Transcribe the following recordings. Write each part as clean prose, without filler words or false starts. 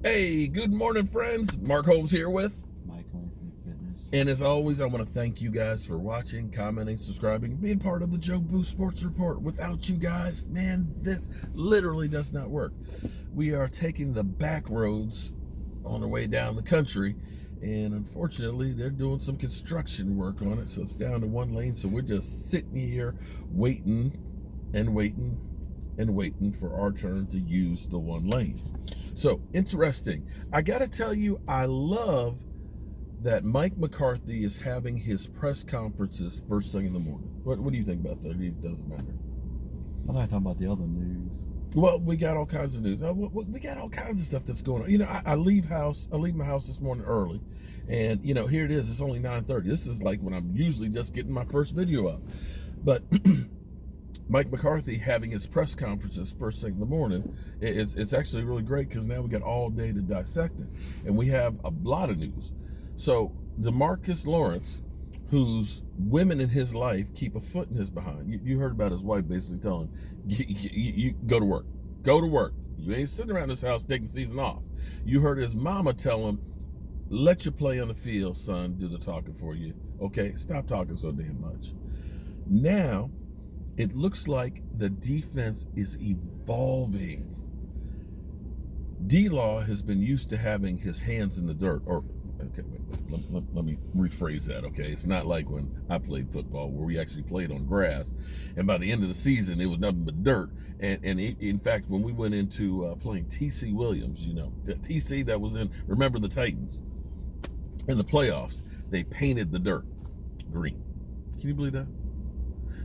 Hey, good morning, friends. Mark Holmes here with Michael Fitness. And as always, I want to thank you guys for watching, commenting, subscribing, being part of the Joe Boo Sports Report. Without you guys, man, this literally does not work. We are taking the back roads on our way down the country, and unfortunately, they're doing some construction work on it, so it's down to one lane. So we're just sitting here waiting and waiting and waiting for our turn to use the one lane. So interesting. I got to tell you, I love that Mike McCarthy is having his press conferences first thing in the morning. What do you think about that? It doesn't matter. I thought I talking about the other news. Well, we got all kinds of news. We got all kinds of stuff that's going on. You know, I leave my house this morning early, and you know, here it is. It's only 9:30. This is like when I'm usually just getting my first video up, but. Mike McCarthy having his press conferences first thing in the morning, it's actually really great because now we got all day to dissect it. And we have a lot of news. So DeMarcus Lawrence, whose women in his life keep a foot in his behind. You heard about his wife basically telling him, you go to work. Go to work. You ain't sitting around this house taking the season off. You heard his mama tell him, let you play on the field, son, do the talking for you. Okay, stop talking so damn much. Now, it looks like the defense is evolving. D-Law has been used to having his hands in the dirt. Let me rephrase that, okay? It's not like when I played football where we actually played on grass, and by the end of the season, it was nothing but dirt. In fact, when we went into playing T.C. Williams, you know, the T.C. that was in, remember the Titans, in the playoffs, they painted the dirt green. Can you believe that?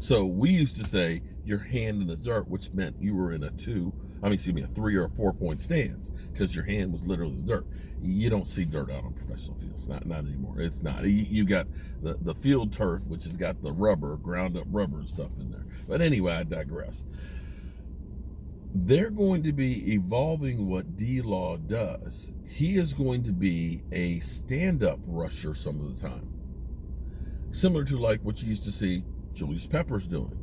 So we used to say your hand in the dirt, which meant you were in a 3 or a 4 point stance because your hand was literally the dirt. You don't see dirt out on professional fields, not anymore. It's not. You got the field turf, which has got the rubber, ground up rubber and stuff in there. But anyway, I digress. They're going to be evolving what D-Law does. He is going to be a stand-up rusher some of the time, similar to like what you used to see Julius Peppers doing.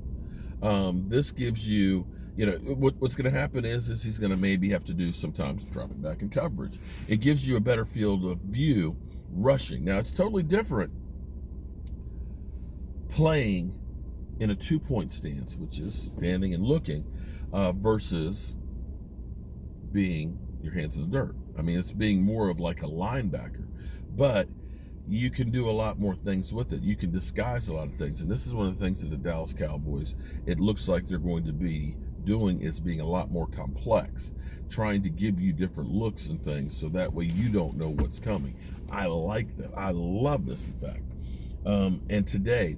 This gives you, you know, what's going to happen is he's going to maybe have to do sometimes dropping back in coverage. It gives you a better field of view rushing. Now, it's totally different playing in a 2 point stance, which is standing and looking, versus being your hands in the dirt. I mean, it's being more of like a linebacker, but you can do a lot more things with it. You can disguise a lot of things. And this is one of the things that the Dallas Cowboys, it looks like they're going to be doing, is being a lot more complex, trying to give you different looks and things so that way you don't know what's coming. I like that. I love this, in fact. And today,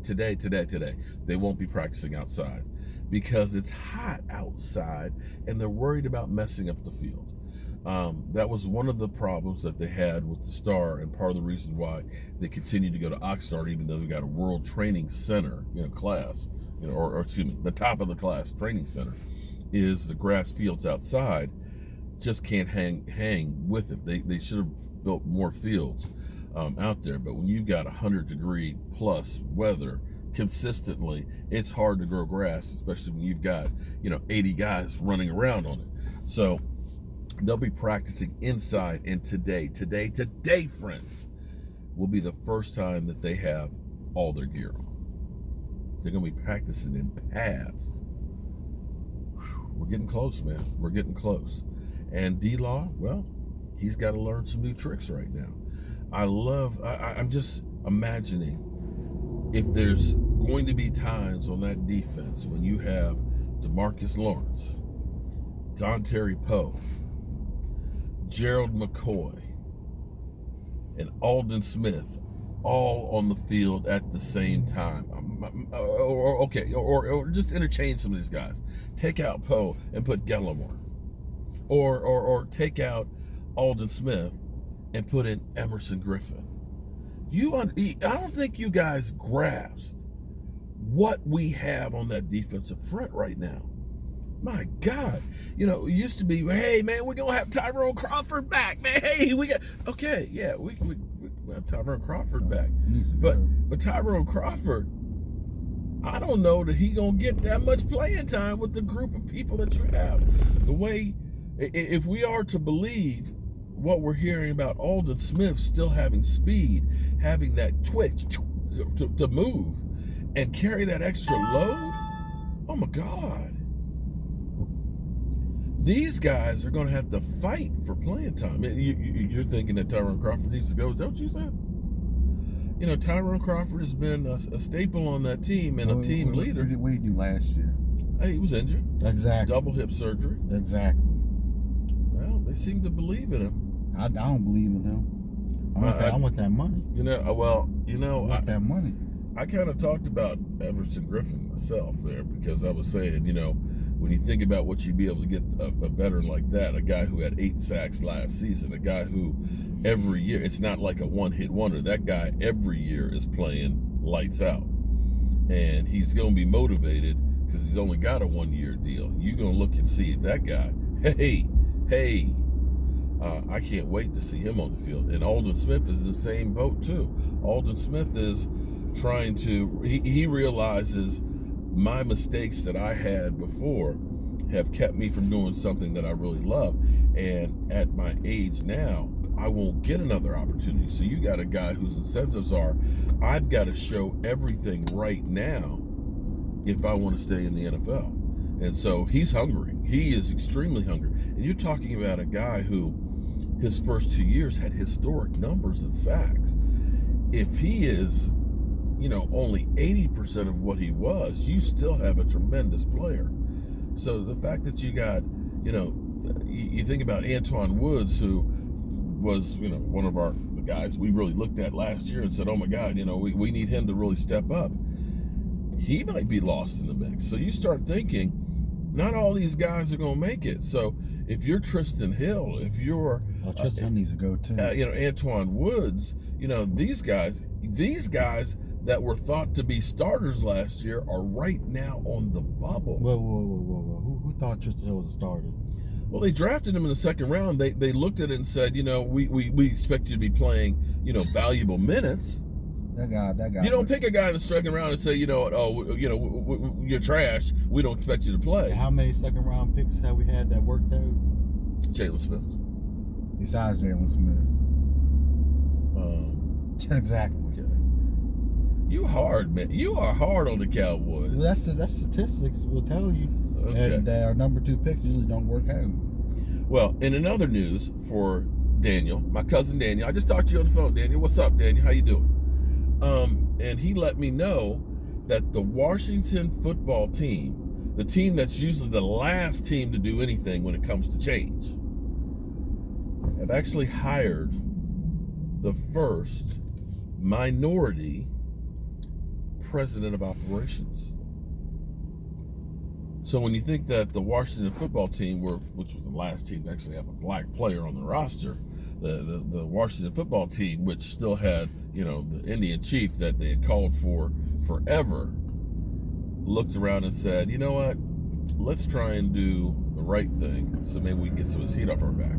they won't be practicing outside because it's hot outside and they're worried about messing up the field. That was one of the problems that they had with the Star, and part of the reason why they continue to go to Oxnard, even though they got a World Training Center, class, or excuse me, the top of the class training center, is the grass fields outside just can't hang with it. They should have built more fields out there, but when you've got 100-degree plus weather consistently, it's hard to grow grass, especially when you've got 80 guys running around on it. So they'll be practicing inside, and today, friends, will be the first time that they have all their gear on. They're going to be practicing in pads. We're getting close, man. We're getting close. And D-Law, well, he's got to learn some new tricks right now. I'm just imagining if there's going to be times on that defense when you have DeMarcus Lawrence, Dontari Poe, Gerald McCoy, and Aldon Smith all on the field at the same time. Or just interchange some of these guys. Take out Poe and put Gallimore. Or take out Aldon Smith and put in Emerson Griffin. I don't think you guys grasped what we have on that defensive front right now. My God, it used to be, hey man, we're gonna have Tyrone Crawford back, man. Hey, we have Tyrone Crawford back, but Tyrone Crawford, I don't know that he gonna get that much playing time with the group of people that you have. The way, if we are to believe what we're hearing about Aldon Smith still having speed, having that twitch to move and carry that extra load. Oh my God. These guys are going to have to fight for playing time. You're thinking that Tyrone Crawford needs to go. Is that what you said? You know, Tyrone Crawford has been a staple on that team and a team leader. What did he do last year? Hey, he was injured. Exactly. Double hip surgery. Exactly. Well, they seem to believe in him. I don't believe in him. I want that money. You know, well, you know, I want that money. I kind of talked about Everson Griffin myself there because I was saying, you know, when you think about what you'd be able to get a veteran like that, a guy who had 8 sacks last season, a guy who every year, it's not like a one-hit wonder. That guy every year is playing lights out. And he's going to be motivated because he's only got a 1-year deal. You're going to look and see that guy. Hey, I can't wait to see him on the field. And Aldon Smith is in the same boat too. Aldon Smith is trying to, he realizes my mistakes that I had before have kept me from doing something that I really love. And at my age now, I won't get another opportunity. So you got a guy whose incentives are, I've got to show everything right now if I want to stay in the NFL. And so he's hungry. He is extremely hungry. And you're talking about a guy who his first 2 years had historic numbers in sacks. If he is, you know, only 80% of what he was, you still have a tremendous player. So the fact that you got, you know, you think about Antoine Woods, who was, you know, one of the guys we really looked at last year and said, oh my God, you know, we need him to really step up. He might be lost in the mix. So you start thinking, not all these guys are going to make it. So if you're Tristan Hill, if you're... Tristan needs to go too. You know, Antoine Woods, you know, these guys that were thought to be starters last year are right now on the bubble. Whoa. Who thought Tristan Hill was a starter? Well, they drafted him in the second round. They looked at it and said, you know, we expect you to be playing, you know, valuable minutes. That guy. You don't pick a guy in the second round and say, you know, you're trash. We don't expect you to play. How many second round picks have we had that worked out? Jalen Smith. Besides Jalen Smith. Exactly. Okay. You hard, man. You are hard on the Cowboys. Well, that's statistics will tell you. Okay. And our number 2 picks usually don't work out. Well, in another news for Daniel, my cousin Daniel, I just talked to you on the phone. Daniel, what's up, Daniel? How you doing? And he let me know that the Washington football team, the team that's usually the last team to do anything when it comes to change, have actually hired the first minority president of operations. So when you think that the Washington football team, which was the last team to actually have a black player on the roster, the Washington football team, which still had, you know, the Indian chief that they had called for forever, looked around and said, you know what, let's try and do the right thing so maybe we can get some of this heat off our back.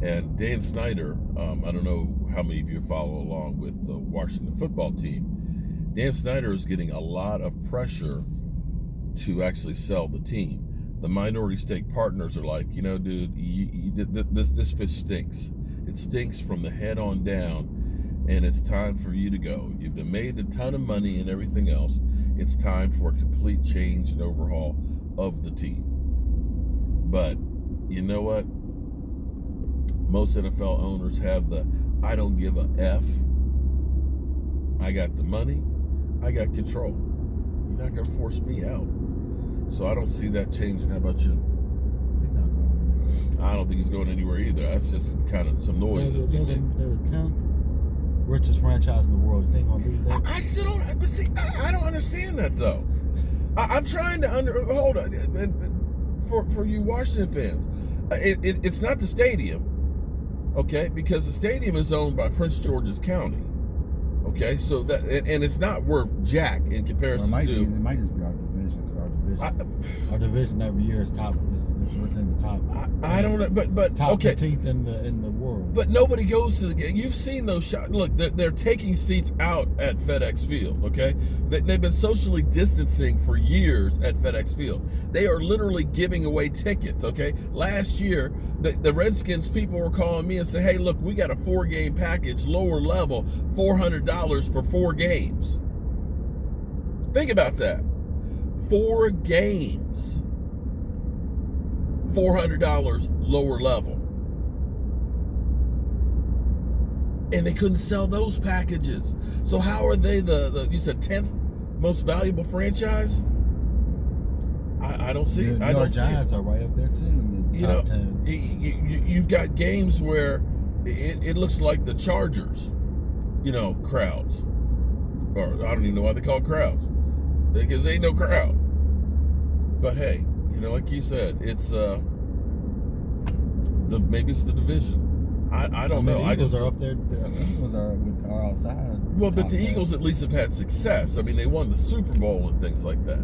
And Dan Snyder, I don't know how many of you follow along with the Washington football team. Dan Snyder is getting a lot of pressure to actually sell the team. The minority stake partners are like, you know, dude, this fish stinks. It stinks from the head on down, and it's time for you to go. You've been made a ton of money and everything else. It's time for a complete change and overhaul of the team. But you know what? Most NFL owners have the I don't give a F. I got the money. I got control. You're not going to force me out. So I don't see that changing. How about you? He's not going anywhere. I don't think he's going anywhere either. That's just kind of some noise. They're the 10th richest franchise in the world. You think they're going to leave that? I still don't. But see, I don't understand that though. I'm trying to hold on. For you Washington fans, it's not the stadium, okay? Because the stadium is owned by Prince George's County, okay? So that and it's not worth jack in comparison it to. It might just be our division because our division. Our division every year is within the top. I don't know, but top okay. 15th in the world. But nobody goes to the game. You've seen those shots. Look, they're taking seats out at FedEx Field, okay? They've been socially distancing for years at FedEx Field. They are literally giving away tickets, okay? Last year, the Redskins people were calling me and saying, hey, look, we got a 4-game package, lower level, $400 for 4 games. Think about that. 4 games, $400 lower level. And they couldn't sell those packages. So how are they the you said 10th most valuable franchise? I don't see it. I don't see it. Giants are right up there too in the top 10. You've got games where it looks like the Chargers, crowds. Or I don't even know why they call it crowds. Because there ain't no crowd. But hey, like you said, it's maybe it's the division. I don't know. The Eagles are up there. The Eagles are outside. Well, but the Eagles at least have had success. I mean, they won the Super Bowl and things like that.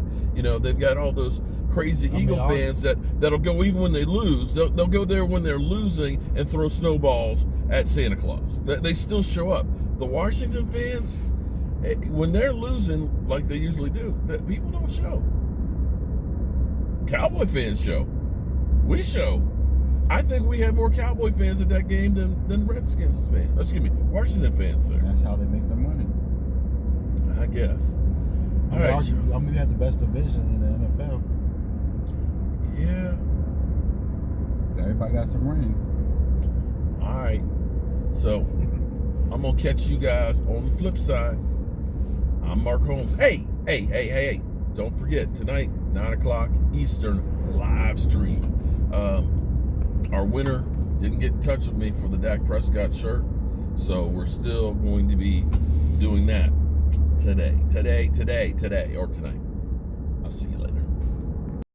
They've got all those crazy Eagle fans that'll go even when they lose. They'll go there when they're losing and throw snowballs at Santa Claus. They still show up. The Washington fans, when they're losing like they usually do, that people don't show. Cowboy fans show. We show. I think we had more Cowboy fans at that game than Redskins fans. Excuse me, Washington fans there. That's how they make their money. I guess. All right. We had the best division in the NFL. Yeah. Everybody got some ring. All right. So, I'm going to catch you guys on the flip side. I'm Mark Holmes. Hey. Don't forget, tonight, 9 o'clock Eastern, live stream. Our winner didn't get in touch with me for the Dak Prescott shirt, so we're still going to be doing that today, or tonight. I'll see you later.